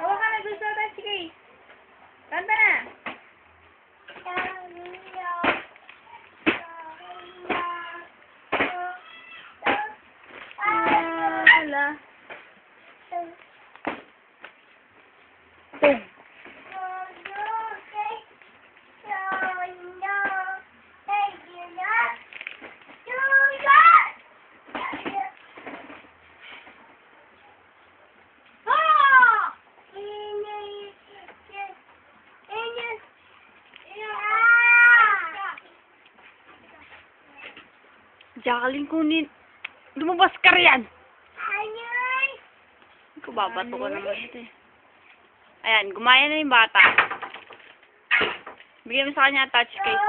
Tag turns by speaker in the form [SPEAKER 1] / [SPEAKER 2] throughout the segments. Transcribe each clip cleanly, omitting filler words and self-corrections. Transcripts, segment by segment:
[SPEAKER 1] Hawa ka na gusto ka, sige. Kanta na. Wala. Boom. Jacqueline, kunin. Lumabas ka riyan. Ikaw, babato ko naman ito eh. Ayan, gumaya na yung bata. Bigyan mo sa kanya touch case.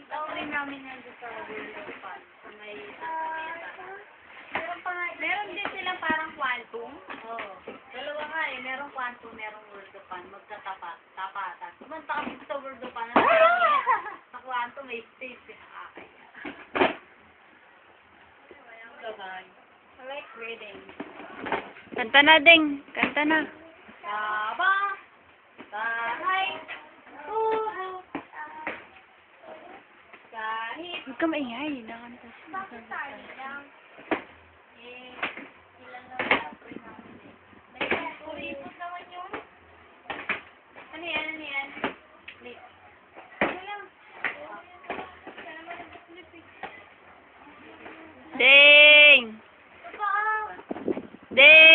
[SPEAKER 2] Tawin namin yan sa World Pan. Sa may meron din silang parang quantum. Oo. Dalawa nga eh. Merong quantum, merong World Pan. Magkatapat. Tapatan. Kumanta kami sa World Pan. Sa quantum may space. Okay. I like reading.
[SPEAKER 1] Kanta na, Ding. Kanta na.
[SPEAKER 2] Taba. Tahay. Tubo. Kahit
[SPEAKER 1] Huwag ka maingay. Nakanta siya.
[SPEAKER 2] bakit tayo lang? Ilan lang ang free namin eh. May kuripot naman yun. Ano yan? Ano yan? Lip. Ano lang? Kaya naman nag-flip eh.
[SPEAKER 1] Ding!
[SPEAKER 2] Aba!
[SPEAKER 1] Ding!